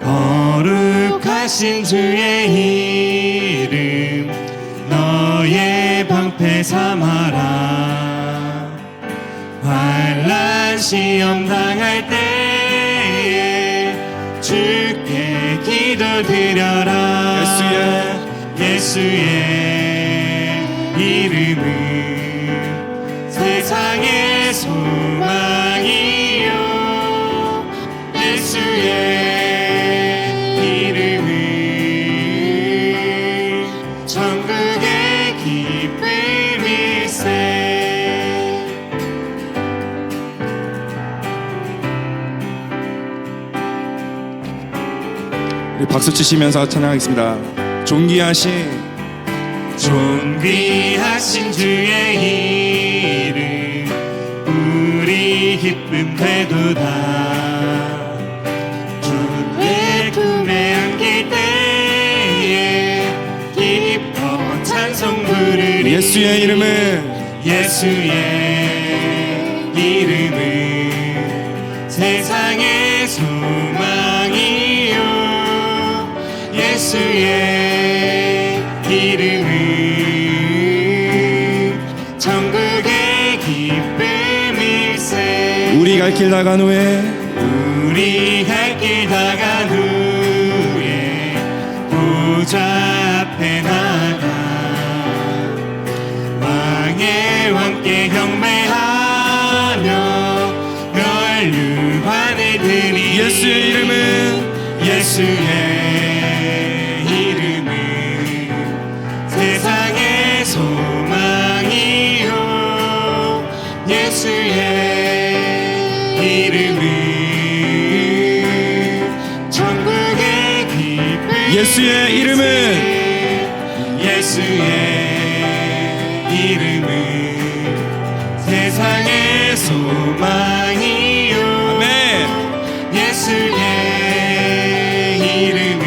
거룩하신 주의 이름 너의 방패 삼아라. 환난 시험 당할 때에 주께 기도드려라. 예수의 이름은 세상의 소망이요. 예수의 이름은 천국의 기쁨일세. 우리 박수 치시면서 찬양하겠습니다. 존귀하신 주의 이름 우리 기쁨 되도다. 주의 품에 안길 때에 기뻐 찬송 부르리. 예수의 이름은 세상의 소망이요. 예수의 이름은 천국의 기쁨일세. 우리 갈 길 나간 후에 보좌 앞에 나가 왕의 왕께 경배하며 멸류관을 드리. 예수의 이름은 세상의 소망이요. 예수의 이름은 천국의 기쁨. 예수의 이름은 세상의 소망이요. 아멘. 예수의 이름은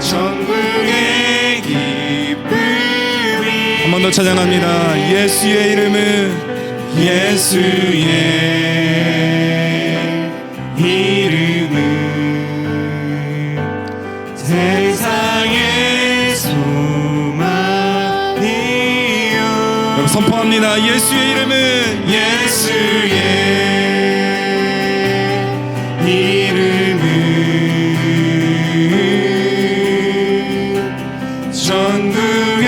천국의 기쁨이. 한 번 더 찬양합니다. 예수의 이름은 세상의 소망이요. 여러분 선포합니다. 예수의 이름은 천국의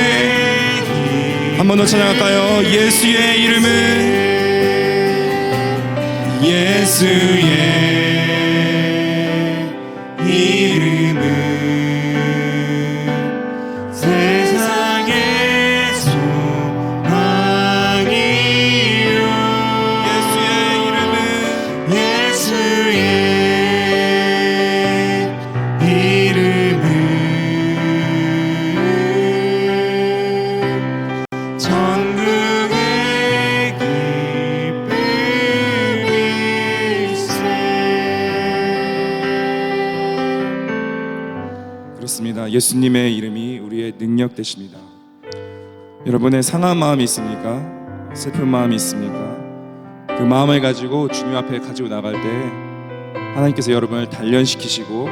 한 번 더 찬양할까요? 예수의 이름은 세상의 소망이요. 예수의 이름은 천국의 기쁨일세. 그렇습니다. 예수님의 이름이 우리의 능력 되십니다. 여러분의 상한 마음이 있습니까? 슬픈 마음이 있습니까? 그 마음을 가지고 주님 앞에 가지고 나갈 때 하나님께서 여러분을 단련시키시고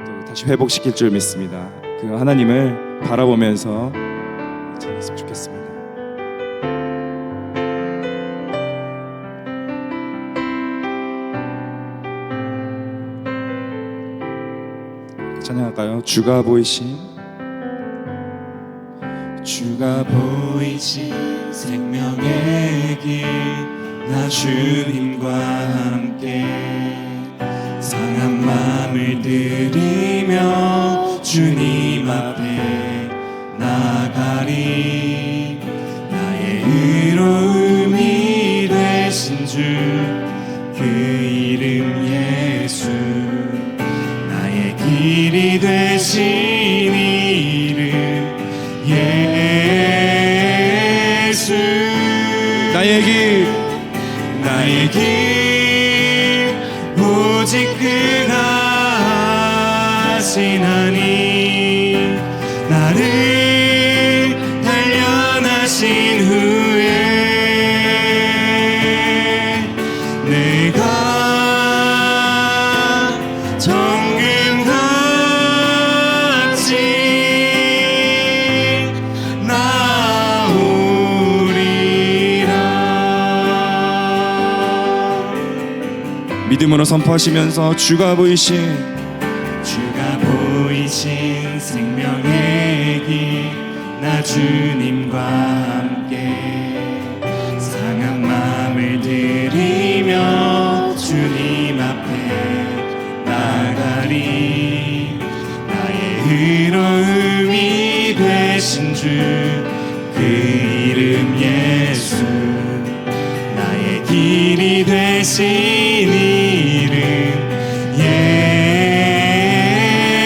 또 다시 회복시킬 줄 믿습니다. 그 하나님을 바라보면서 찬양했으면 좋겠습니다. 찬양할까요? 주가 보이신 생명의 길 나 주님과 함께 상한 마음을 들이며 주님 앞에 나가리. 나의 의로움이 되신 주 그 이름 예수. 나의 길이 되신 이름 예수. 나의 길 오직 그가 하시나니. 나를 단련하신 후에 내가 믿음으로 선포하시면서 주가 보이신 생명의 길 나 주님과 함께 상한 마음을 드리며 주님 앞에 나가리. 나의 의로움이 되신 주 그 이름 예수, 나의 길이 되신 이름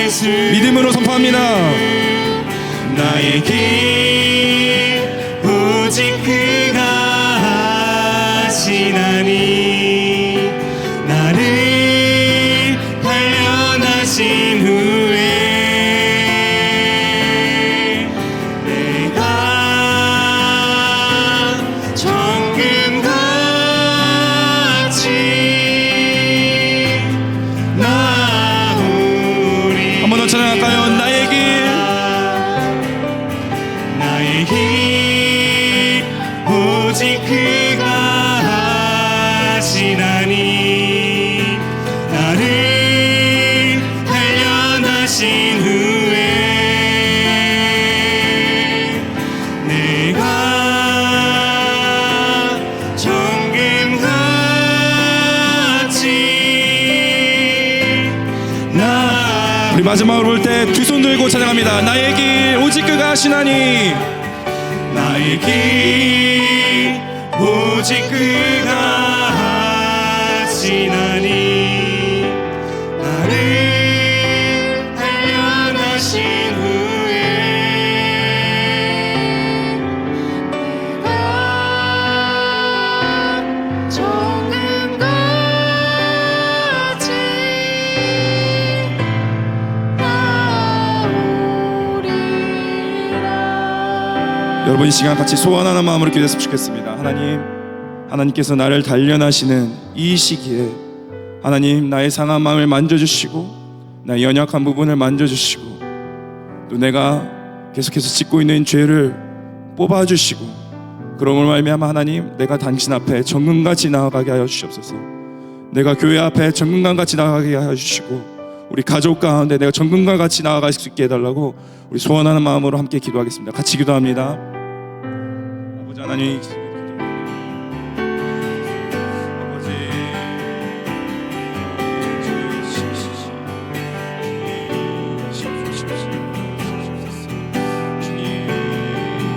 예수. 믿음으로 선포합니다. 나의 길 오직 그가 하시나니. 나를 단련하신 후에 내가 정금같이 나오리. 한 번 더 찬양할까요? 나의 길 오직 그가 하시나니. 나를 단련하신 후에 내가 정금같이 우리 마지막으로 볼 때 두 손 들고 찬양합니다. 나의 길 오직 그가 하시나니. 나의 길 오직 그가 하시나니. 나를 단련하신 후에 내가 정금같이 나오리라. 여러분 이 시간 같이 소원하는 마음으로 기도했으면 좋겠습니다. 하나님께서 나를 단련하시는 이 시기에 하나님 나의 상한 마음을 만져주시고 나의 연약한 부분을 만져주시고 또 내가 계속해서 짓고 있는 죄를 뽑아주시고 그러므로 말미암아 하나님 내가 당신 앞에 정금같이 나아가게 하여 주시옵소서. 내가 교회 앞에 정금같이 나아가게 하여 주시고 우리 가족 가운데 내가 정금과 같이 나아갈 수 있게 해달라고 우리 소원하는 마음으로 함께 기도하겠습니다. 같이 기도합니다. 아버지 하나님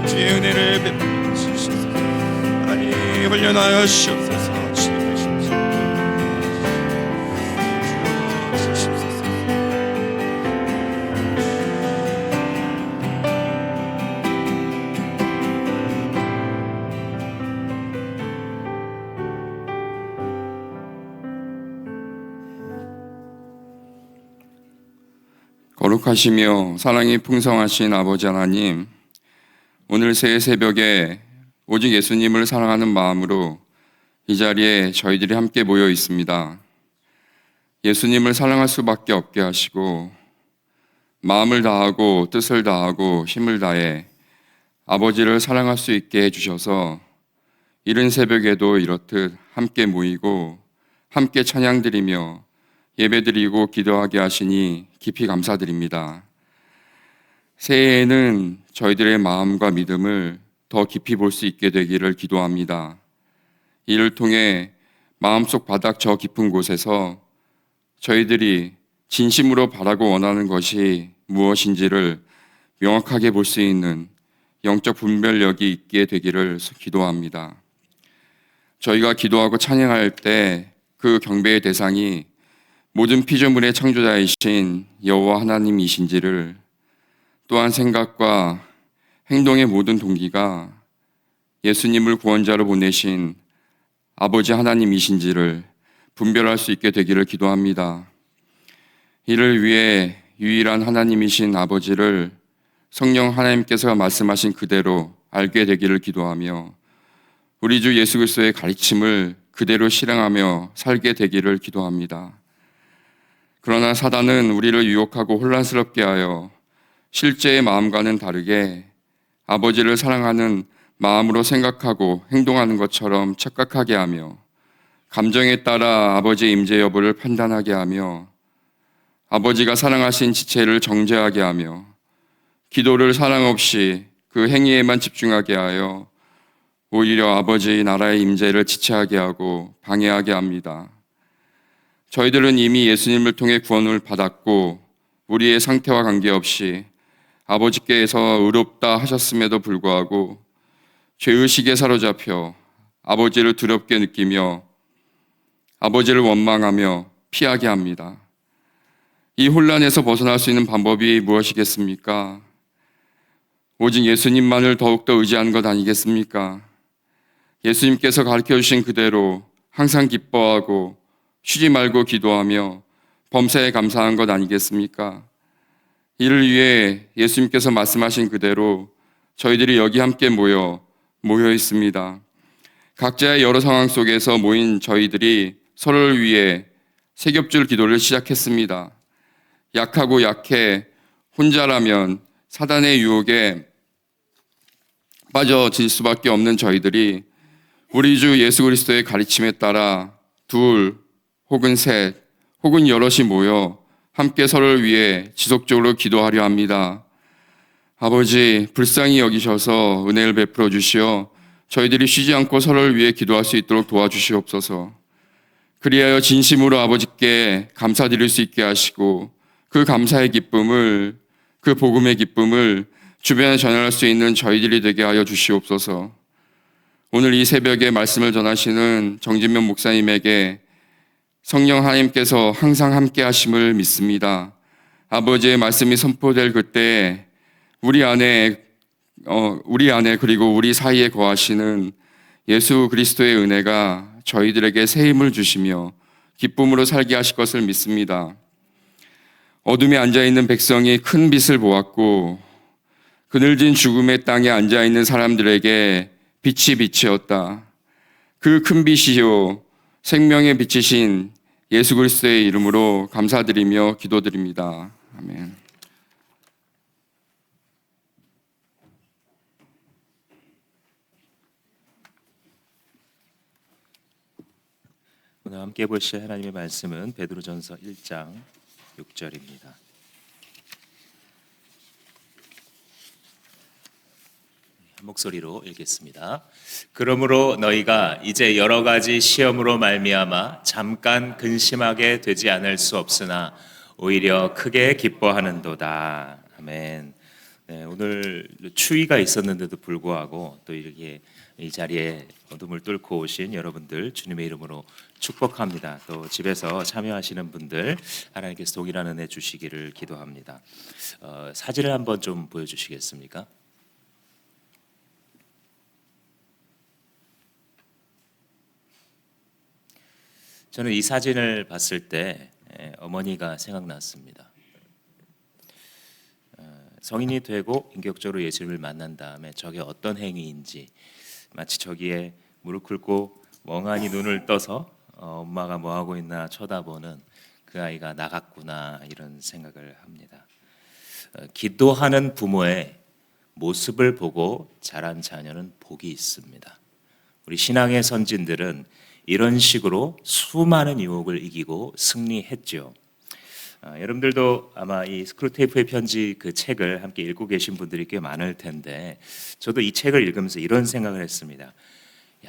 주의 은혜를 베풀어 주시옵소서. 하나님 훈련하여 주시옵소서. 거룩하시며 사랑이 풍성하신 아버지 하나님, 오늘 새해 새벽에 오직 예수님을 사랑하는 마음으로 이 자리에 저희들이 함께 모여 있습니다. 예수님을 사랑할 수밖에 없게 하시고 마음을 다하고 뜻을 다하고 힘을 다해 아버지를 사랑할 수 있게 해주셔서 이른 새벽에도 이렇듯 함께 모이고 함께 찬양드리며 예배드리고 기도하게 하시니 깊이 감사드립니다. 새해에는 저희들의 마음과 믿음을 더 깊이 볼 수 있게 되기를 기도합니다. 이를 통해 마음속 바닥 저 깊은 곳에서 저희들이 진심으로 바라고 원하는 것이 무엇인지를 명확하게 볼 수 있는 영적 분별력이 있게 되기를 기도합니다. 저희가 기도하고 찬양할 때 그 경배의 대상이 모든 피조물의 창조자이신 여호와 하나님이신지를, 또한 생각과 행동의 모든 동기가 예수님을 구원자로 보내신 아버지 하나님이신지를 분별할 수 있게 되기를 기도합니다. 이를 위해 유일한 하나님이신 아버지를 성령 하나님께서 말씀하신 그대로 알게 되기를 기도하며 우리 주 예수 그리스도의 가르침을 그대로 실행하며 살게 되기를 기도합니다. 그러나 사단은 우리를 유혹하고 혼란스럽게 하여 실제의 마음과는 다르게 아버지를 사랑하는 마음으로 생각하고 행동하는 것처럼 착각하게 하며 감정에 따라 아버지의 임재 여부를 판단하게 하며 아버지가 사랑하신 지체를 정죄하게 하며 기도를 사랑 없이 그 행위에만 집중하게 하여 오히려 아버지의 나라의 임재를 지체하게 하고 방해하게 합니다. 저희들은 이미 예수님을 통해 구원을 받았고 우리의 상태와 관계없이 아버지께서 의롭다 하셨음에도 불구하고 죄의식에 사로잡혀 아버지를 두렵게 느끼며 아버지를 원망하며 피하게 합니다. 이 혼란에서 벗어날 수 있는 방법이 무엇이겠습니까? 오직 예수님만을 더욱더 의지하는 것 아니겠습니까? 예수님께서 가르쳐 주신 그대로 항상 기뻐하고 쉬지 말고 기도하며 범사에 감사한 것 아니겠습니까? 이를 위해 예수님께서 말씀하신 그대로 저희들이 여기 함께 모여 있습니다. 각자의 여러 상황 속에서 모인 저희들이 서로를 위해 세 겹줄 기도를 시작했습니다. 약하고 약해 혼자라면 사단의 유혹에 빠져질 수밖에 없는 저희들이 우리 주 예수 그리스도의 가르침에 따라 둘 혹은 셋 혹은 여럿이 모여 함께 서로를 위해 지속적으로 기도하려 합니다. 아버지, 불쌍히 여기셔서 은혜를 베풀어 주시어 저희들이 쉬지 않고 서로를 위해 기도할 수 있도록 도와주시옵소서. 그리하여 진심으로 아버지께 감사드릴 수 있게 하시고 그 감사의 기쁨을, 그 복음의 기쁨을 주변에 전할 수 있는 저희들이 되게 하여 주시옵소서. 오늘 이 새벽에 말씀을 전하시는 정진명 목사님에게 성령 하나님께서 항상 함께 하심을 믿습니다. 아버지의 말씀이 선포될 그때 우리 안에 그리고 우리 사이에 거하시는 예수 그리스도의 은혜가 저희들에게 새 힘을 주시며 기쁨으로 살게 하실 것을 믿습니다. 어둠에 앉아있는 백성이 큰 빛을 보았고 그늘진 죽음의 땅에 앉아있는 사람들에게 빛이 빛이었다. 그 큰 빛이요 생명의 빛이신 예수 그리스도의 이름으로 감사드리며 기도드립니다. 아멘. 오늘 함께 보실 하나님의 말씀은 베드로전서 1장 6절입니다. 한 목소리로 읽겠습니다. 그러므로 너희가 이제 여러 가지 시험으로 말미암아 잠깐 근심하게 되지 않을 수 없으나 오히려 크게 기뻐하는도다. 아멘. 네, 오늘 추위가 있었는데도 불구하고 또 이렇게 이 자리에 어둠을 뚫고 오신 여러분들 주님의 이름으로 축복합니다. 또 집에서 참여하시는 분들 하나님께서 동일한 은혜 주시기를 기도합니다. 사진을 한번 좀 보여주시겠습니까? 저는 이 사진을 봤을 때 어머니가 생각났습니다. 성인이 되고 인격적으로 예수님을 만난 다음에 저게 어떤 행위인지 마치 저기에 무릎 꿇고 멍하니 눈을 떠서 엄마가 뭐 하고 있나 쳐다보는 그 아이가 나갔구나 이런 생각을 합니다. 기도하는 부모의 모습을 보고 자란 자녀는 복이 있습니다. 우리 신앙의 선진들은 이런 식으로 수많은 유혹을 이기고 승리했죠. 여러분들도 아마 이 스크루테이프의 편지 그 책을 함께 읽고 계신 분들이 꽤 많을 텐데 저도 이 책을 읽으면서 이런 생각을 했습니다.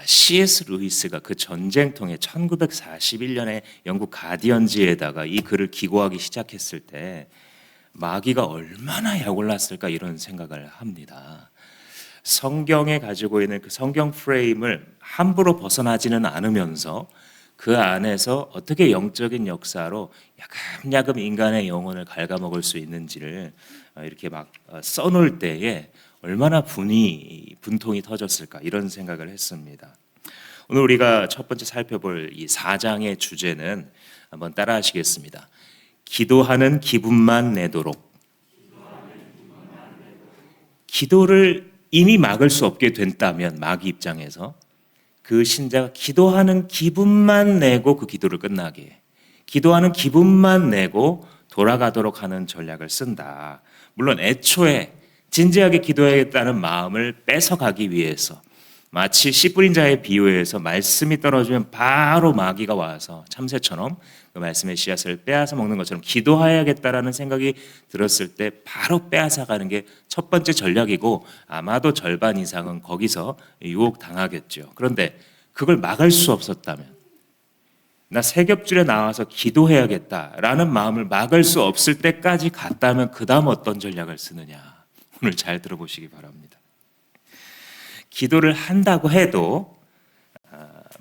C.S. 루이스가 그 전쟁통에 1941년에 영국 가디언지에다가 이 글을 기고하기 시작했을 때 마귀가 얼마나 약올랐을까 이런 생각을 합니다. 성경에 가지고 있는 그 성경 프레임을 함부로 벗어나지는 않으면서 그 안에서 어떻게 영적인 역사로 야금야금 인간의 영혼을 갉아먹을 수 있는지를 이렇게 막 써놓을 때에 얼마나 분통이 터졌을까 이런 생각을 했습니다. 오늘 우리가 첫 번째 살펴볼 이 4장의 주제는 한번 따라 하시겠습니다. 기도하는 기분만 내도록. 기도를 이미 막을 수 없게 된다면 마귀 입장에서 그 신자가 기도하는 기분만 내고 그 기도를 끝나게 해. 기도하는 기분만 내고 돌아가도록 하는 전략을 쓴다. 물론 애초에 진지하게 기도해야겠다는 마음을 뺏어가기 위해서 마치 씨 뿌린 자의 비유에서 말씀이 떨어지면 바로 마귀가 와서 참새처럼 그 말씀의 씨앗을 빼앗아 먹는 것처럼 기도해야겠다라는 생각이 들었을 때 바로 빼앗아 가는 게 첫 번째 전략이고 아마도 절반 이상은 거기서 유혹 당하겠죠. 그런데 그걸 막을 수 없었다면, 나 세겹줄에 나와서 기도해야겠다라는 마음을 막을 수 없을 때까지 갔다면 그 다음 어떤 전략을 쓰느냐, 오늘 잘 들어보시기 바랍니다. 기도를 한다고 해도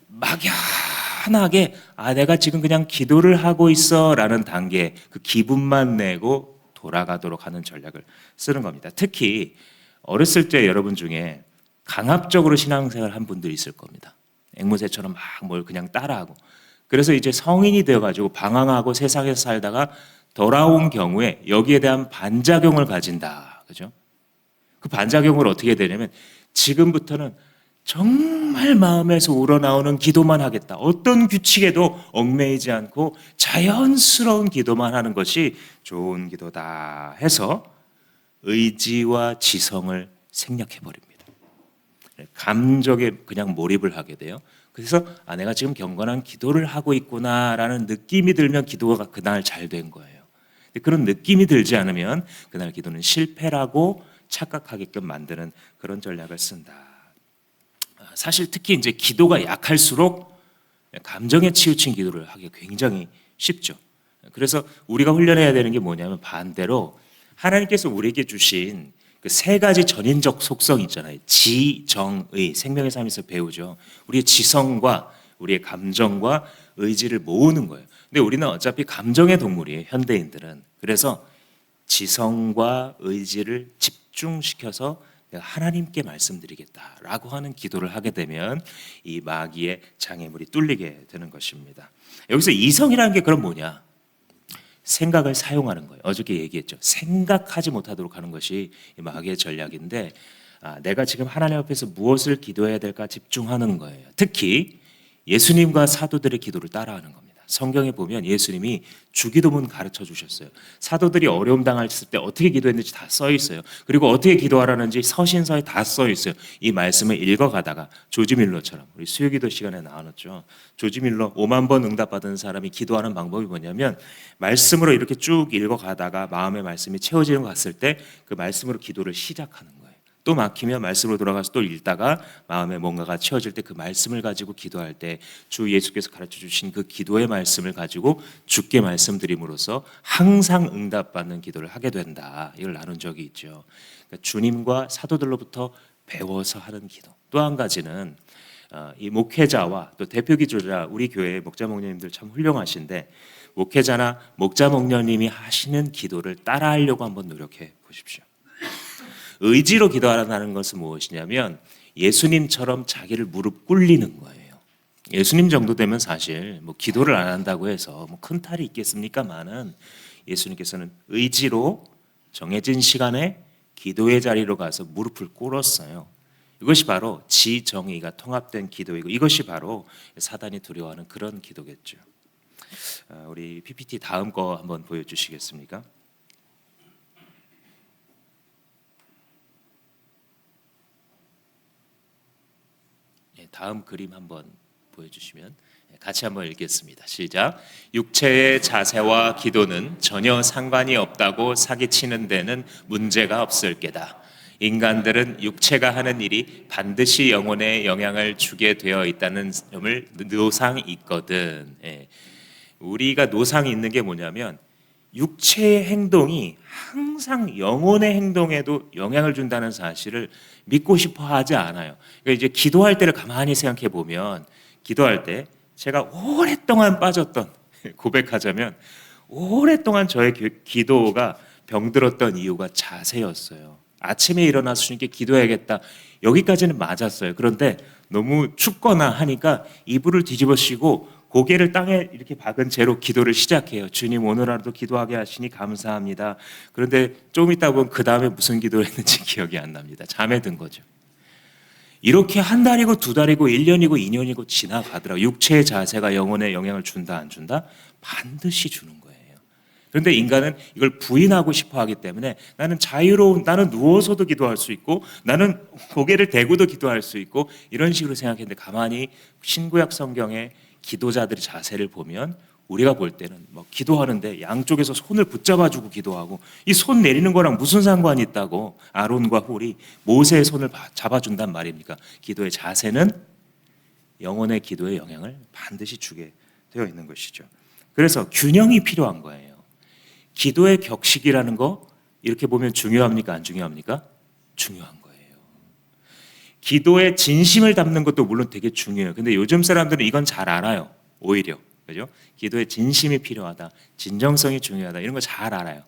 막연하게 내가 지금 그냥 기도를 하고 있어라는 단계, 그 기분만 내고 돌아가도록 하는 전략을 쓰는 겁니다. 특히 어렸을 때 여러분 중에 강압적으로 신앙생활 한 분들이 있을 겁니다. 앵무새처럼 막 뭘 그냥 따라하고, 그래서 이제 성인이 되어가지고 방황하고 세상에서 살다가 돌아온 경우에 여기에 대한 반작용을 가진다. 그죠? 그 반작용을 어떻게 되냐면 지금부터는 정말 마음에서 우러나오는 기도만 하겠다. 어떤 규칙에도 얽매이지 않고 자연스러운 기도만 하는 것이 좋은 기도다 해서 의지와 지성을 생략해 버립니다. 감정에 그냥 몰입을 하게 돼요. 그래서 내가 지금 경건한 기도를 하고 있구나라는 느낌이 들면 기도가 그날 잘 된 거예요. 그런 느낌이 들지 않으면 그날 기도는 실패라고 착각하게끔 만드는 그런 전략을 쓴다. 사실 특히 이제 기도가 약할수록 감정에 치우친 기도를 하기 굉장히 쉽죠. 그래서 우리가 훈련해야 되는 게 뭐냐면 반대로 하나님께서 우리에게 주신 그 세 가지 전인적 속성 있잖아요. 지정의, 생명의 삶에서 배우죠. 우리의 지성과 우리의 감정과 의지를 모으는 거예요. 근데 우리는 어차피 감정의 동물이에요, 현대인들은. 그래서 지성과 의지를 집중시켜서 내가 하나님께 말씀드리겠다라고 하는 기도를 하게 되면 이 마귀의 장애물이 뚫리게 되는 것입니다. 여기서 이성이라는 게 그럼 뭐냐? 생각을 사용하는 거예요. 어저께 얘기했죠. 생각하지 못하도록 하는 것이 마귀의 전략인데, 내가 지금 하나님 앞에서 무엇을 기도해야 될까 집중하는 거예요. 특히 예수님과 사도들의 기도를 따라하는 겁니다. 성경에 보면 예수님이 주기도문 가르쳐 주셨어요. 사도들이 어려움 당했을 때 어떻게 기도했는지 다 써 있어요. 그리고 어떻게 기도하라는지 서신서에 다 써 있어요. 이 말씀을 읽어가다가 조지 밀러처럼, 우리 수요기도 시간에 나눴죠. 조지 밀러 5만 번 응답받은 사람이 기도하는 방법이 뭐냐면 말씀으로 이렇게 쭉 읽어가다가 마음의 말씀이 채워지는 것 같을 때 그 말씀으로 기도를 시작하는 거예요. 또 막히면 말씀으로 돌아가서 또 읽다가 마음에 뭔가가 채워질 때 그 말씀을 가지고 기도할 때 주 예수께서 가르쳐 주신 그 기도의 말씀을 가지고 주께 말씀드림으로써 항상 응답받는 기도를 하게 된다. 이걸 나눈 적이 있죠. 그러니까 주님과 사도들로부터 배워서 하는 기도. 또 한 가지는 이 목회자와 또 대표 기도자, 우리 교회 목자 목녀님들 참 훌륭하신데 목회자나 목자 목녀님이 하시는 기도를 따라하려고 한번 노력해 보십시오. 의지로 기도하라는 것은 무엇이냐면 예수님처럼 자기를 무릎 꿇리는 거예요. 예수님 정도 되면 사실 뭐 기도를 안 한다고 해서 뭐 큰 탈이 있겠습니까마는 예수님께서는 의지로 정해진 시간에 기도의 자리로 가서 무릎을 꿇었어요. 이것이 바로 지정의가 통합된 기도이고 이것이 바로 사단이 두려워하는 그런 기도겠죠. 우리 PPT 다음 거 한번 보여주시겠습니까? 다음 그림 한번 보여주시면 같이 한번 읽겠습니다. 시작. 육체의 자세와 기도는 전혀 상관이 없다고 사기치는 데는 문제가 없을 게다. 인간들은 육체가 하는 일이 반드시 영혼에 영향을 주게 되어 있다는 점을 노상이 있거든. 우리가 노상이 있는 게 뭐냐면 육체의 행동이 항상 영혼의 행동에도 영향을 준다는 사실을 믿고 싶어 하지 않아요. 그러니까 이제 기도할 때를 가만히 생각해 보면 기도할 때 제가 오랫동안 빠졌던, 고백하자면 오랫동안 저의 기도가 병들었던 이유가 자세였어요. 아침에 일어나서 주님께 기도해야겠다. 여기까지는 맞았어요. 그런데 너무 춥거나 하니까 이불을 뒤집어 씌고 고개를 땅에 이렇게 박은 채로 기도를 시작해요. 주님 오늘 하루도 기도하게 하시니 감사합니다. 그런데 좀 있다 보면 그 다음에 무슨 기도를 했는지 기억이 안 납니다. 잠에 든 거죠. 이렇게 한 달이고 두 달이고 1년이고 2년이고 지나가더라고요. 육체의 자세가 영혼에 영향을 준다 안 준다? 반드시 주는 거예요. 그런데 인간은 이걸 부인하고 싶어 하기 때문에 나는 자유로운, 나는 누워서도 기도할 수 있고 나는 고개를 대고도 기도할 수 있고 이런 식으로 생각했는데 가만히 신구약 성경의 기도자들의 자세를 보면 우리가 볼 때는 뭐 기도하는데 양쪽에서 손을 붙잡아주고 기도하고 이 손 내리는 거랑 무슨 상관이 있다고 아론과 홀이 모세의 손을 잡아준단 말입니까? 기도의 자세는 영혼의 기도에 영향을 반드시 주게 되어 있는 것이죠. 그래서 균형이 필요한 거예요. 기도의 격식이라는 거 이렇게 보면 중요합니까? 안 중요합니까? 중요한 거예요. 기도의 진심을 담는 것도 물론 되게 중요해요. 근데 요즘 사람들은 이건 잘 알아요. 오히려. 그죠? 기도의 진심이 필요하다. 진정성이 중요하다. 이런 거 잘 알아요.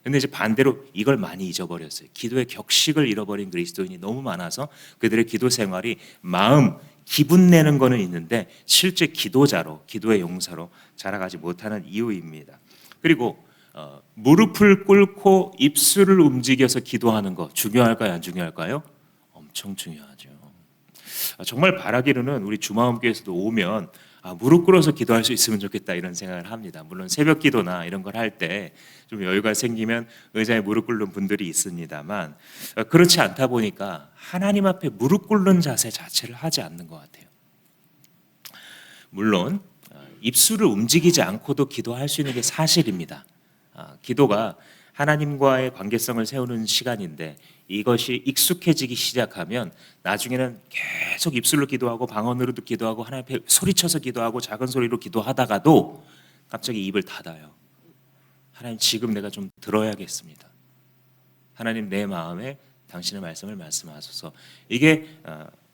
근데 이제 반대로 이걸 많이 잊어버렸어요. 기도의 격식을 잃어버린 그리스도인이 너무 많아서 그들의 기도 생활이 마음, 기분 내는 거는 있는데 실제 기도자로, 기도의 용사로 자라가지 못하는 이유입니다. 그리고 무릎을 꿇고 입술을 움직여서 기도하는 거 중요할까요? 안 중요할까요? 엄청 중요하죠. 정말 바라기로는 우리 주마음교회에서도 오면 무릎 꿇어서 기도할 수 있으면 좋겠다 이런 생각을 합니다. 물론 새벽 기도나 이런 걸 할 때 좀 여유가 생기면 의자에 무릎 꿇는 분들이 있습니다만 그렇지 않다 보니까 하나님 앞에 무릎 꿇는 자세 자체를 하지 않는 것 같아요. 물론 입술을 움직이지 않고도 기도할 수 있는 게 사실입니다. 기도가 하나님과의 관계성을 세우는 시간인데 이것이 익숙해지기 시작하면 나중에는 계속 입술로 기도하고 방언으로도 기도하고 하나님 앞에 소리쳐서 기도하고 작은 소리로 기도하다가도 갑자기 입을 닫아요. 하나님 지금 내가 좀 들어야겠습니다. 하나님 내 마음에 당신의 말씀을 말씀하소서. 이게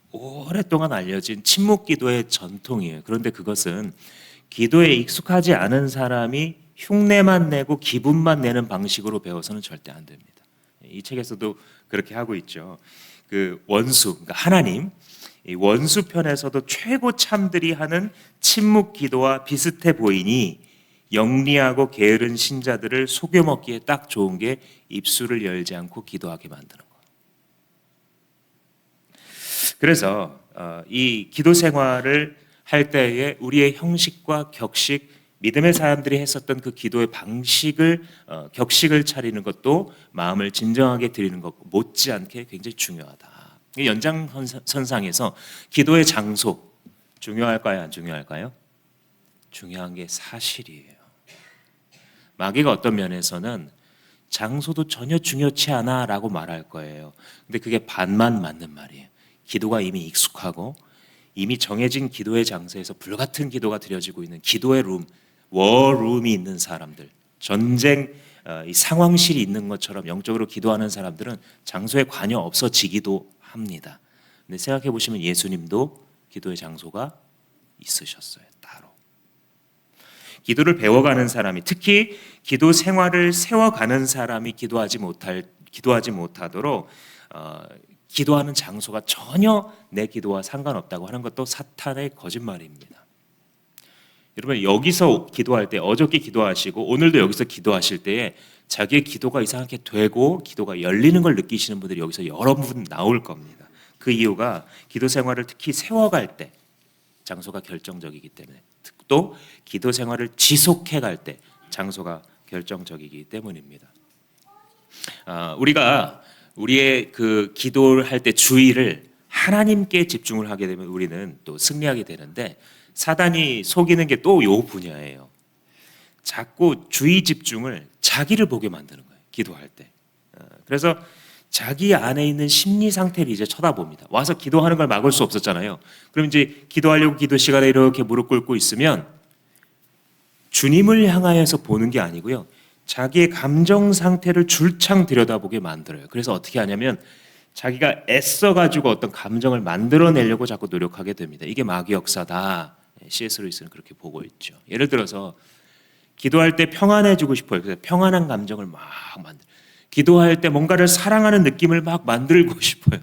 오랫동안 알려진 침묵 기도의 전통이에요. 그런데 그것은 기도에 익숙하지 않은 사람이 흉내만 내고 기분만 내는 방식으로 배워서는 절대 안 됩니다. 이 책에서도 그렇게 하고 있죠. 그 원수, 그러니까 하나님, 이 원수 편에서도 최고 참들이 하는 침묵 기도와 비슷해 보이니 영리하고 게으른 신자들을 속여먹기에 딱 좋은 게 입술을 열지 않고 기도하게 만드는 거예요. 그래서 이 기도 생활을 할 때에 우리의 형식과 격식, 믿음의 사람들이 했었던 그 기도의 방식을 격식을 차리는 것도 마음을 진정하게 드리는 것 못지않게 굉장히 중요하다. 연장선상에서 기도의 장소 중요할까요? 안 중요할까요? 중요한 게 사실이에요. 마귀가 어떤 면에서는 장소도 전혀 중요치 않아라고 말할 거예요. 근데 그게 반만 맞는 말이에요. 기도가 이미 익숙하고 이미 정해진 기도의 장소에서 불같은 기도가 드려지고 있는 기도의 룸, 워룸이 있는 사람들, 전쟁 이 상황실이 있는 것처럼 영적으로 기도하는 사람들은 장소에 관여 없어지기도 합니다. 근데 생각해 보시면 예수님도 기도의 장소가 있으셨어요. 따로. 기도를 배워가는 사람이, 특히 기도 생활을 세워가는 사람이 기도하지 못하도록 기도하는 장소가 전혀 내 기도와 상관없다고 하는 것도 사탄의 거짓말입니다. 여러분 여기서 기도할 때 어저께 기도하시고 오늘도 여기서 기도하실 때에 자기의 기도가 이상하게 되고 기도가 열리는 걸 느끼시는 분들이 여기서 여러 분 나올 겁니다. 그 이유가 기도 생활을 특히 세워갈 때 장소가 결정적이기 때문에, 또 기도 생활을 지속해 갈 때 장소가 결정적이기 때문입니다. 우리가 우리의 그 기도를 할 때 주의를 하나님께 집중을 하게 되면 우리는 또 승리하게 되는데, 사단이 속이는 게 또 요 분야예요. 자꾸 주의 집중을 자기를 보게 만드는 거예요. 기도할 때. 그래서 자기 안에 있는 심리 상태를 이제 쳐다봅니다. 와서 기도하는 걸 막을 수 없었잖아요. 그럼 이제 기도하려고 기도 시간에 이렇게 무릎 꿇고 있으면 주님을 향하여서 보는 게 아니고요, 자기의 감정 상태를 줄창 들여다보게 만들어요. 그래서 어떻게 하냐면 자기가 애써가지고 어떤 감정을 만들어내려고 자꾸 노력하게 됩니다. 이게 마귀 역사다. C.S. 루이스는 그렇게 보고 있죠. 예를 들어서 기도할 때 평안해지고 싶어요. 그래서 평안한 감정을 막 만들어요. 기도할 때 뭔가를 사랑하는 느낌을 막 만들고 싶어요.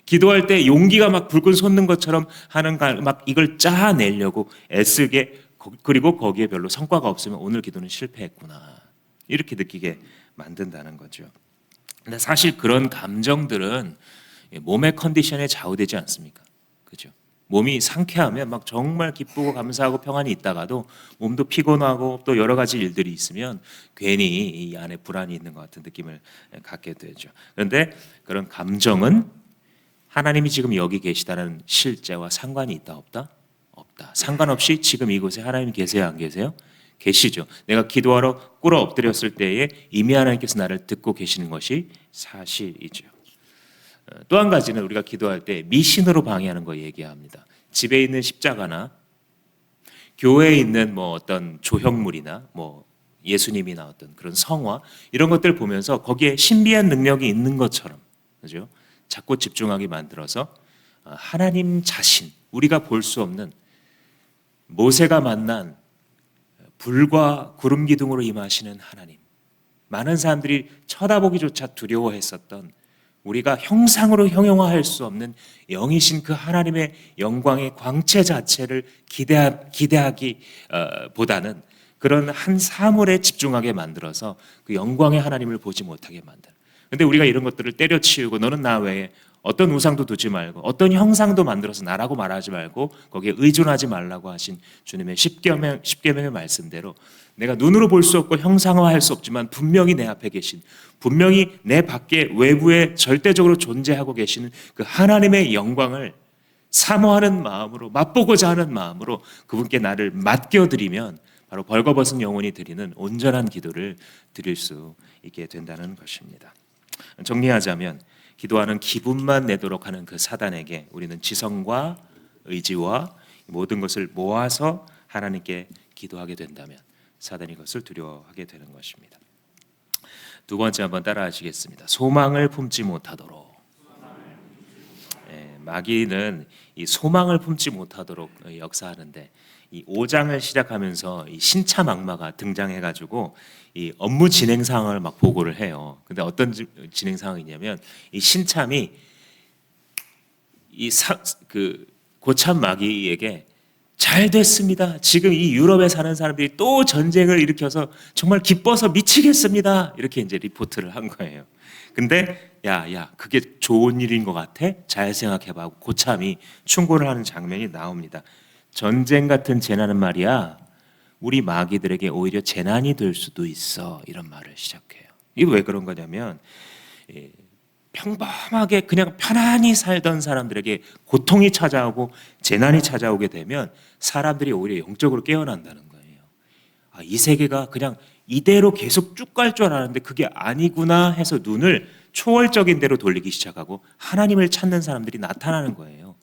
기도할 때 용기가 막 불끈 솟는 것처럼 하는 막 이걸 짜내려고 애쓰게, 그리고 거기에 별로 성과가 없으면 오늘 기도는 실패했구나 이렇게 느끼게 만든다는 거죠. 근데 사실 그런 감정들은 몸의 컨디션에 좌우되지 않습니까? 그죠? 몸이 상쾌하면 막 정말 기쁘고 감사하고 평안이 있다가도 몸도 피곤하고 또 여러 가지 일들이 있으면 괜히 이 안에 불안이 있는 것 같은 느낌을 갖게 되죠. 그런데 그런 감정은 하나님이 지금 여기 계시다는 실제와 상관이 있다 없다? 없다. 상관없이 지금 이곳에 하나님이 계세요 안 계세요? 계시죠. 내가 기도하러 꿇어 엎드렸을 때에 이미 하나님께서 나를 듣고 계시는 것이 사실이죠. 또 한 가지는 우리가 기도할 때 미신으로 방해하는 거 얘기합니다. 집에 있는 십자가나 교회에 있는 뭐 어떤 조형물이나 뭐 예수님이나 어떤 그런 성화 이런 것들 보면서 거기에 신비한 능력이 있는 것처럼 그죠? 자꾸 집중하게 만들어서 하나님 자신 우리가 볼 수 없는 모세가 만난 불과 구름 기둥으로 임하시는 하나님 많은 사람들이 쳐다보기조차 두려워했었던 우리가 형상으로 형용화할 수 없는 영이신 그 하나님의 영광의 광채 자체를 기대하기 보다는 그런 한 사물에 집중하게 만들어서 그 영광의 하나님을 보지 못하게 만드는. 근데 우리가 이런 것들을 때려치우고 너는 나 외에 어떤 우상도 두지 말고 어떤 형상도 만들어서 나라고 말하지 말고 거기에 의존하지 말라고 하신 주님의 십계명의 말씀대로 내가 눈으로 볼 수 없고 형상화할 수 없지만 분명히 내 앞에 계신 분명히 내 밖에 외부에 절대적으로 존재하고 계시는 그 하나님의 영광을 사모하는 마음으로 맛보고자 하는 마음으로 그분께 나를 맡겨드리면 바로 벌거벗은 영혼이 드리는 온전한 기도를 드릴 수 있게 된다는 것입니다. 정리하자면 기도하는 기분만 내도록 하는 그 사단에게 우리는 지성과 의지와 모든 것을 모아서 하나님께 기도하게 된다면 사단이 그것을 두려워하게 되는 것입니다. 두 번째 한번 따라하시겠습니다. 소망을 품지 못하도록. 마귀는 이 소망을 품지 못하도록 역사하는데 이 5장을 시작하면서 이 신참악마가 등장해가지고 이 업무 진행 상황을 막 보고를 해요. 근데 어떤 진행 상황이냐면 이 신참이 그 고참 마귀에게 잘 됐습니다. 지금 이 유럽에 사는 사람들이 또 전쟁을 일으켜서 정말 기뻐서 미치겠습니다. 이렇게 이제 리포트를 한 거예요. 근데 야, 그게 좋은 일인 것 같아? 잘 생각해봐. 고참이 충고를 하는 장면이 나옵니다. 전쟁 같은 재난은 말이야. 우리 마귀들에게 오히려 재난이 될 수도 있어. 이런 말을 시작해요. 이게 왜 그런 거냐면 평범하게 그냥 편안히 살던 사람들에게 고통이 찾아오고 재난이 찾아오게 되면 사람들이 오히려 영적으로 깨어난다는 거예요. 이 세계가 그냥 이대로 계속 쭉 갈 줄 알았는데 그게 아니구나 해서 눈을 초월적인 대로 돌리기 시작하고 하나님을 찾는 사람들이 나타나는 거예요.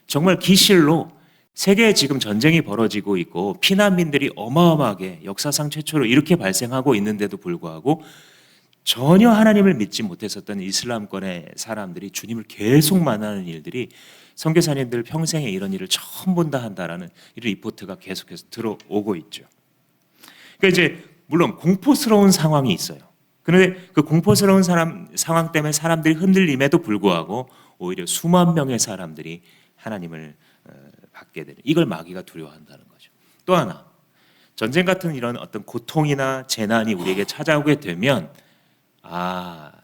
정말 기실로 세계에 지금 전쟁이 벌어지고 있고 피난민들이 어마어마하게 역사상 최초로 이렇게 발생하고 있는데도 불구하고 전혀 하나님을 믿지 못했었던 이슬람권의 사람들이 주님을 계속 만나는 일들이 선교사님들 평생에 이런 일을 처음 본다 한다라는 이런 리포트가 계속해서 들어오고 있죠. 그러니까 이제 물론 공포스러운 상황이 있어요. 그런데 그 공포스러운 상황 때문에 사람들이 흔들림에도 불구하고 오히려 수만 명의 사람들이 하나님을 받게 되는 이걸 마귀가 두려워한다는 거죠. 또 하나 전쟁 같은 이런 어떤 고통이나 재난이 우리에게 찾아오게 되면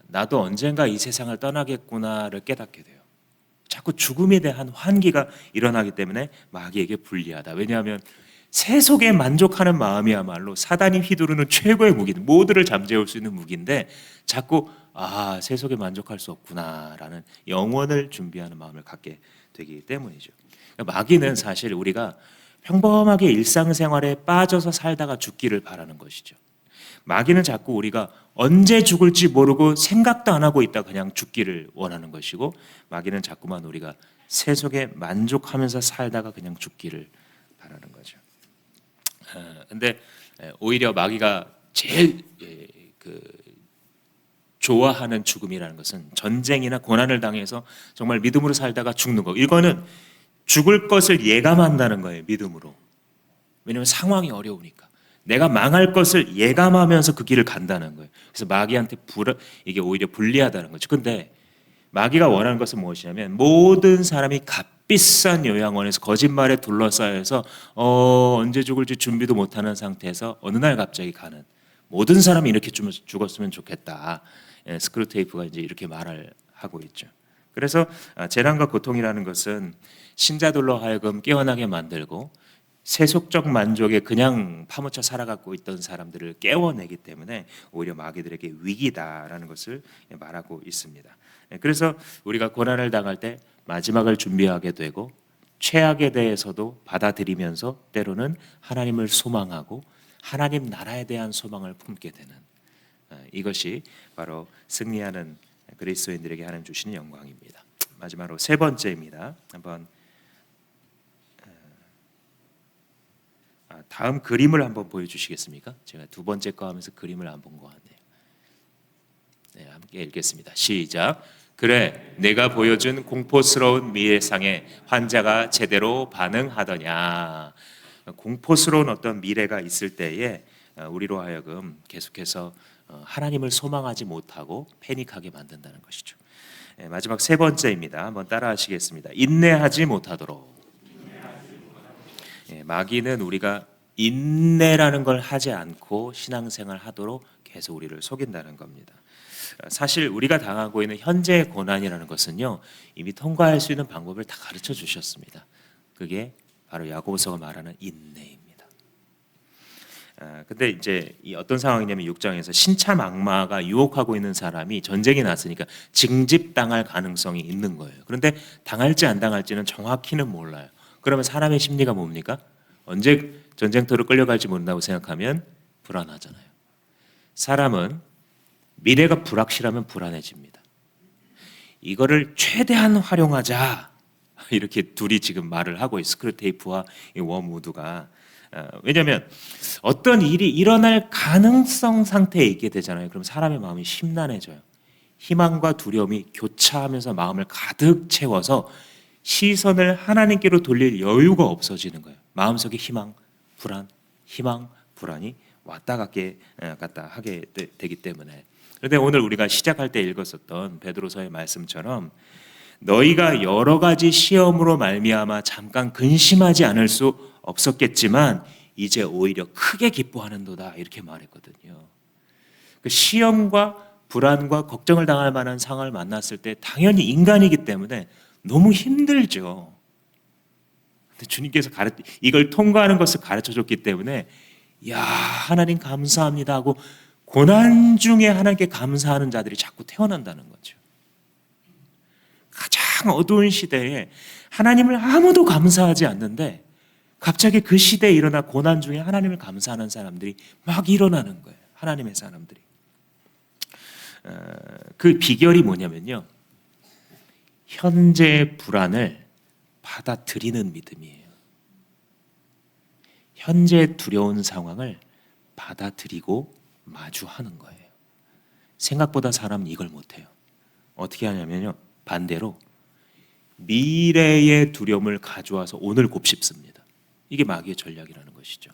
나도 언젠가 이 세상을 떠나겠구나를 깨닫게 돼요. 자꾸 죽음에 대한 환기가 일어나기 때문에 마귀에게 불리하다. 왜냐하면 세속에 만족하는 마음이야말로 사단이 휘두르는 최고의 무기, 모두를 잠재울 수 있는 무기인데 자꾸 세속에 만족할 수 없구나라는 영원을 준비하는 마음을 갖게 되기 때문이죠. 그러니까 마귀는 사실 우리가 평범하게 일상생활에 빠져서 살다가 죽기를 바라는 것이죠. 마귀는 자꾸 우리가 언제 죽을지 모르고 생각도 안 하고 있다 그냥 죽기를 원하는 것이고 마귀는 자꾸만 우리가 세속에 만족하면서 살다가 그냥 죽기를 바라는 거죠. 근데 오히려 마귀가 제일 좋아하는 죽음이라는 것은 전쟁이나 고난을 당해서 정말 믿음으로 살다가 죽는 거. 이거는 죽을 것을 예감한다는 거예요. 믿음으로. 왜냐하면 상황이 어려우니까. 내가 망할 것을 예감하면서 그 길을 간다는 거예요. 그래서 마귀한테 이게 오히려 불리하다는 거죠. 근데 마귀가 원하는 것은 무엇이냐면 모든 사람이 값비싼 요양원에서 거짓말에 둘러싸여서 언제 죽을지 준비도 못하는 상태에서 어느 날 갑자기 가는 모든 사람이 이렇게 죽었으면 좋겠다. 스크루테이프가 이제 이렇게 말을 하고 있죠. 그래서 재난과 고통이라는 것은 신자들로 하여금 깨어나게 만들고 세속적 만족에 그냥 파묻혀 살아가고 있던 사람들을 깨워내기 때문에 오히려 마귀들에게 위기다라는 것을 말하고 있습니다. 그래서 우리가 고난을 당할 때 마지막을 준비하게 되고 최악에 대해서도 받아들이면서 때로는 하나님을 소망하고 하나님 나라에 대한 소망을 품게 되는 이것이 바로 승리하는 그리스도인들에게 하나님 주시는 영광입니다. 마지막으로 세 번째입니다. 한번 다음 그림을 한번 보여주시겠습니까? 제가 두 번째 거 하면서 그림을 안 본 것 같네요. 네, 함께 읽겠습니다. 시작. 그래, 내가 보여준 공포스러운 미래상에 환자가 제대로 반응하더냐. 공포스러운 어떤 미래가 있을 때에 우리로 하여금 계속해서 하나님을 소망하지 못하고 패닉하게 만든다는 것이죠. 네, 마지막 세 번째입니다. 한번 따라하시겠습니다. 인내하지 못하도록. 마귀는 우리가 인내라는 걸 하지 않고 신앙생활 하도록 계속 우리를 속인다는 겁니다. 사실 우리가 당하고 있는 현재의 고난이라는 것은요, 이미 통과할 수 있는 방법을 다 가르쳐 주셨습니다. 그게 바로 야고보서가 말하는 인내입니다. 근데 이제 이 어떤 상황이냐면 6장에서 신참 악마가 유혹하고 있는 사람이 전쟁이 났으니까 징집당할 가능성이 있는 거예요. 그런데 당할지 안 당할지는 정확히는 몰라요. 그러면 사람의 심리가 뭡니까? 언제 전쟁터로 끌려갈지 모른다고 생각하면 불안하잖아요. 사람은 미래가 불확실하면 불안해집니다. 이거를 최대한 활용하자, 이렇게 둘이 지금 말을 하고 있어요. 스크루테이프와 워무드가. 왜냐하면 어떤 일이 일어날 가능성 상태에 있게 되잖아요. 그럼 사람의 마음이 심란해져요. 희망과 두려움이 교차하면서 마음을 가득 채워서 시선을 하나님께로 돌릴 여유가 없어지는 거예요. 마음속에 희망, 불안, 희망, 불안이 왔다 갔다 하게 되기 때문에. 그런데 오늘 우리가 시작할 때 읽었었던 베드로서의 말씀처럼 너희가 여러 가지 시험으로 말미암아 잠깐 근심하지 않을 수 없었겠지만 이제 오히려 크게 기뻐하는도다, 이렇게 말했거든요. 그 시험과 불안과 걱정을 당할 만한 상황을 만났을 때 당연히 인간이기 때문에 너무 힘들죠. 근데 주님께서 이걸 통과하는 것을 가르쳐줬기 때문에 야, 하나님 감사합니다 하고 고난 중에 하나님께 감사하는 자들이 자꾸 태어난다는 거죠. 가장 어두운 시대에 하나님을 아무도 감사하지 않는데 갑자기 그 시대에 일어나 고난 중에 하나님을 감사하는 사람들이 막 일어나는 거예요. 하나님의 사람들이. 그 비결이 뭐냐면요, 현재의 불안을 받아들이는 믿음이에요. 현재 두려운 상황을 받아들이고 마주하는 거예요. 생각보다 사람은 이걸 못해요. 어떻게 하냐면요, 반대로 미래의 두려움을 가져와서 오늘 곱씹습니다. 이게 마귀의 전략이라는 것이죠.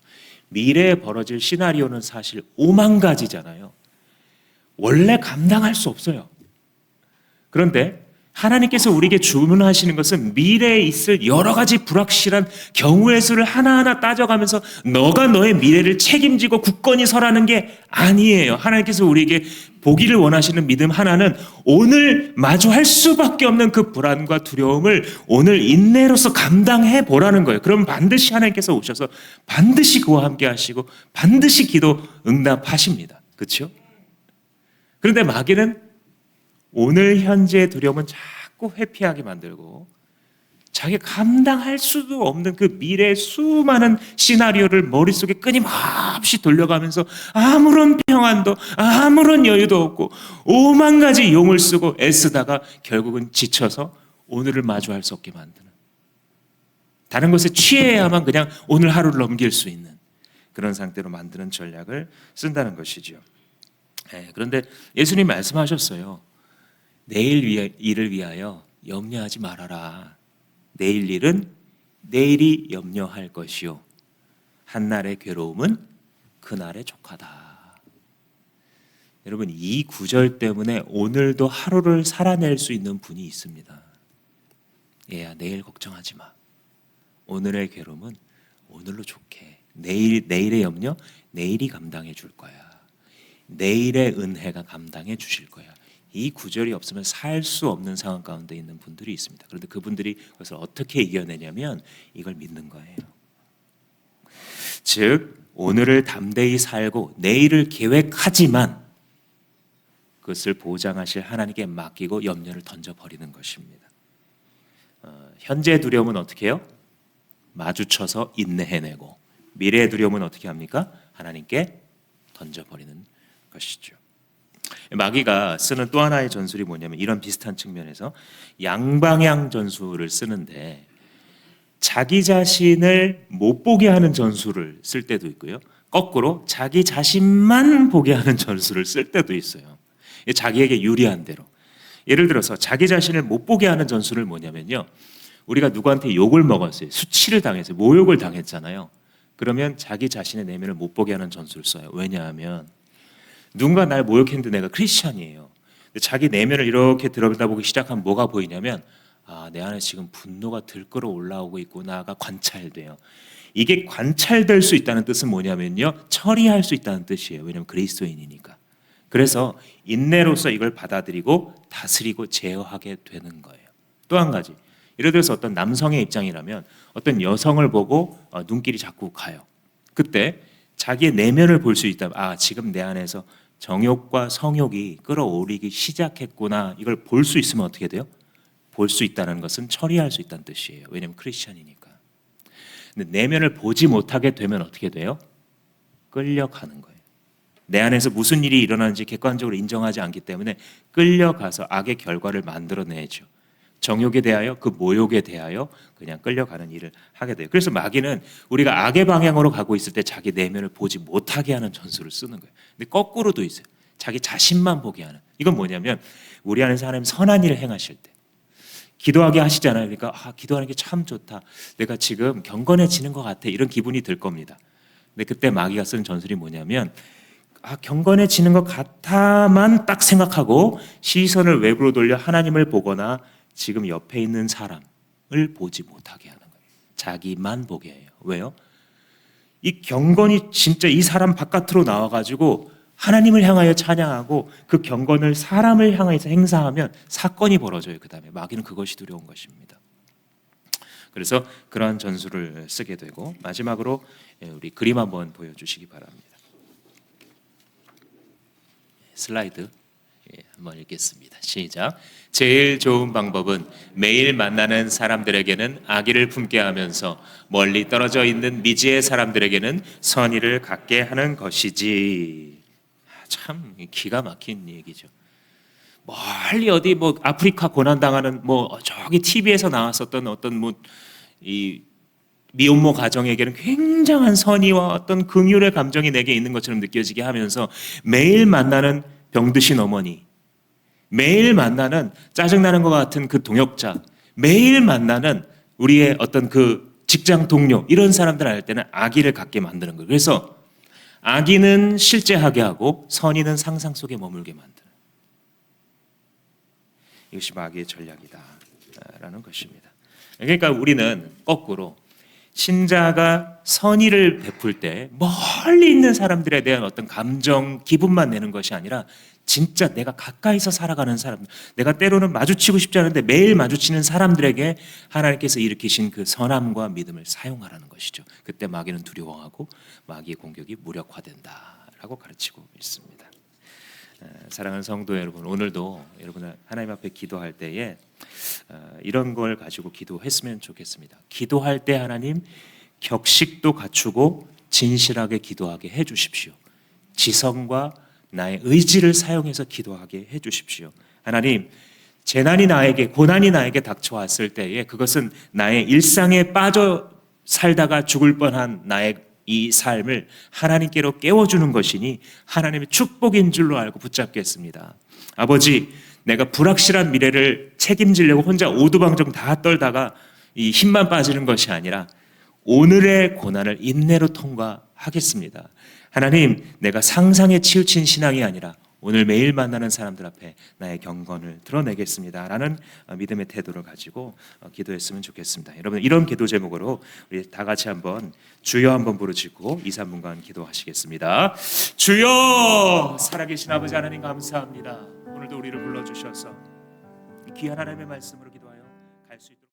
미래에 벌어질 시나리오는 사실 5만 가지잖아요. 원래 감당할 수 없어요. 그런데 하나님께서 우리에게 주문하시는 것은 미래에 있을 여러 가지 불확실한 경우의 수를 하나하나 따져가면서 너가 너의 미래를 책임지고 굳건히 서라는 게 아니에요. 하나님께서 우리에게 보기를 원하시는 믿음 하나는 오늘 마주할 수밖에 없는 그 불안과 두려움을 오늘 인내로서 감당해 보라는 거예요. 그럼 반드시 하나님께서 오셔서 반드시 그와 함께 하시고 반드시 기도 응답하십니다. 그렇죠? 그런데 마귀는 오늘 현재의 두려움은 자꾸 회피하게 만들고 자기가 감당할 수도 없는 그 미래의 수많은 시나리오를 머릿속에 끊임없이 돌려가면서 아무런 평안도 아무런 여유도 없고 5만 가지 용을 쓰고 애쓰다가 결국은 지쳐서 오늘을 마주할 수 없게 만드는, 다른 것에 취해야만 그냥 오늘 하루를 넘길 수 있는 그런 상태로 만드는 전략을 쓴다는 것이죠. 그런데 예수님 말씀하셨어요. 내일 일을 위하여 염려하지 말아라. 내일 일은 내일이 염려할 것이요 한날의 괴로움은 그날의 족하다. 여러분, 이 구절 때문에 오늘도 하루를 살아낼 수 있는 분이 있습니다. 얘야, 내일 걱정하지 마. 오늘의 괴로움은 오늘로 좋게. 내일의 염려 내일이 감당해 줄 거야. 내일의 은혜가 감당해 주실 거야. 이 구절이 없으면 살 수 없는 상황 가운데 있는 분들이 있습니다. 그런데 그분들이 그것을 어떻게 이겨내냐면 이걸 믿는 거예요. 즉 오늘을 담대히 살고 내일을 계획하지만 그것을 보장하실 하나님께 맡기고 염려를 던져버리는 것입니다. 현재의 두려움은 어떻게 해요? 마주쳐서 인내해내고, 미래의 두려움은 어떻게 합니까? 하나님께 던져버리는 것이죠. 마귀가 쓰는 또 하나의 전술이 뭐냐면 이런 비슷한 측면에서 양방향 전술을 쓰는데, 자기 자신을 못 보게 하는 전술을 쓸 때도 있고요, 거꾸로 자기 자신만 보게 하는 전술을 쓸 때도 있어요. 자기에게 유리한 대로. 예를 들어서 자기 자신을 못 보게 하는 전술을 뭐냐면요, 우리가 누구한테 욕을 먹었어요. 수치를 당했어요. 모욕을 당했잖아요. 그러면 자기 자신의 내면을 못 보게 하는 전술을 써요. 왜냐하면 누군가 날 모욕했는데 내가 크리스찬이에요. 근데 자기 내면을 이렇게 들여다보기 시작하면 뭐가 보이냐면, 내 안에 지금 분노가 들끓어 올라오고 있구나가 관찰돼요. 이게 관찰될 수 있다는 뜻은 뭐냐면요, 처리할 수 있다는 뜻이에요. 왜냐하면 그리스도인이니까. 그래서 인내로서 이걸 받아들이고 다스리고 제어하게 되는 거예요. 또 한 가지, 예를 들어서 어떤 남성의 입장이라면 어떤 여성을 보고 눈길이 자꾸 가요. 그때 자기의 내면을 볼 수 있다면, 지금 내 안에서 정욕과 성욕이 끌어오르기 시작했구나, 이걸 볼 수 있으면 어떻게 돼요? 볼 수 있다는 것은 처리할 수 있다는 뜻이에요. 왜냐하면 크리스천이니까. 근데 내면을 보지 못하게 되면 어떻게 돼요? 끌려가는 거예요. 내 안에서 무슨 일이 일어나는지 객관적으로 인정하지 않기 때문에 끌려가서 악의 결과를 만들어내죠. 정욕에 대하여, 그 모욕에 대하여 그냥 끌려가는 일을 하게 돼요. 그래서 마귀는 우리가 악의 방향으로 가고 있을 때 자기 내면을 보지 못하게 하는 전술을 쓰는 거예요. 근데 거꾸로도 있어요. 자기 자신만 보게 하는. 이건 뭐냐면 우리 안에서 하나님 선한 일을 행하실 때 기도하게 하시잖아요. 그러니까 기도하는 게 참 좋다, 내가 지금 경건해지는 것 같아, 이런 기분이 들 겁니다. 근데 그때 마귀가 쓰는 전술이 뭐냐면, 경건해지는 것 같아만 딱 생각하고 시선을 외부로 돌려 하나님을 보거나 지금 옆에 있는 사람을 보지 못하게 하는 거예요. 자기만 보게 해요. 왜요? 이 경건이 진짜 이 사람 바깥으로 나와가지고 하나님을 향하여 찬양하고 그 경건을 사람을 향해서 행사하면 사건이 벌어져요. 그 다음에 마귀는 그것이 두려운 것입니다. 그래서 그러한 전술을 쓰게 되고, 마지막으로 우리 그림 한번 보여주시기 바랍니다. 슬라이드 한번 읽겠습니다. 시작. 제일 좋은 방법은 매일 만나는 사람들에게는 악의를 품게 하면서 멀리 떨어져 있는 미지의 사람들에게는 선의를 갖게 하는 것이지. 참 기가 막힌 얘기죠. 멀리 어디 아프리카 고난 당하는 저기 TV에서 나왔었던 어떤 이 미혼모 가정에게는 굉장한 선의와 어떤 긍휼의 감정이 내게 있는 것처럼 느껴지게 하면서 매일 만나는 병드신 어머니, 매일 만나는 짜증나는 것 같은 그 동역자, 매일 만나는 우리의 어떤 그 직장 동료, 이런 사람들 할 때는 악의를 갖게 만드는 거예요. 그래서 악의는 실제하게 하고 선의는 상상 속에 머물게 만드는, 이것이 마귀의 전략이다라는 것입니다. 그러니까 우리는 거꾸로 신자가 선의를 베풀 때 멀리 있는 사람들에 대한 어떤 감정, 기분만 내는 것이 아니라 진짜 내가 가까이서 살아가는 사람들, 내가 때로는 마주치고 싶지 않은데 매일 마주치는 사람들에게 하나님께서 일으키신 그 선함과 믿음을 사용하라는 것이죠. 그때 마귀는 두려워하고 마귀의 공격이 무력화된다라고 가르치고 있습니다. 사랑하는 성도 여러분, 오늘도 여러분 하나님 앞에 기도할 때에 이런 걸 가지고 기도했으면 좋겠습니다. 기도할 때 하나님 격식도 갖추고 진실하게 기도하게 해주십시오. 지성과 나의 의지를 사용해서 기도하게 해주십시오. 하나님, 재난이 나에게, 고난이 나에게 닥쳐왔을 때에 그것은 나의 일상에 빠져 살다가 죽을 뻔한 나의 이 삶을 하나님께로 깨워주는 것이니 하나님의 축복인 줄로 알고 붙잡겠습니다. 아버지, 내가 불확실한 미래를 책임지려고 혼자 오두방정 다 떨다가 이 힘만 빠지는 것이 아니라 오늘의 고난을 인내로 통과하겠습니다. 하나님, 내가 상상에 치우친 신앙이 아니라 오늘 매일 만나는 사람들 앞에 나의 경건을 드러내겠습니다 라는 믿음의 태도를 가지고 기도했으면 좋겠습니다. 여러분, 이런 기도 제목으로 우리 다 같이 한번 주여 한번 부르짖고 2, 3분간 기도하시겠습니다. 주여! 살아계신 아버지 하나님 감사합니다. 오늘 오늘도 우리를 불러주셔서 이 귀한 하나님의 말씀으로 기도하여 갈 수 있도록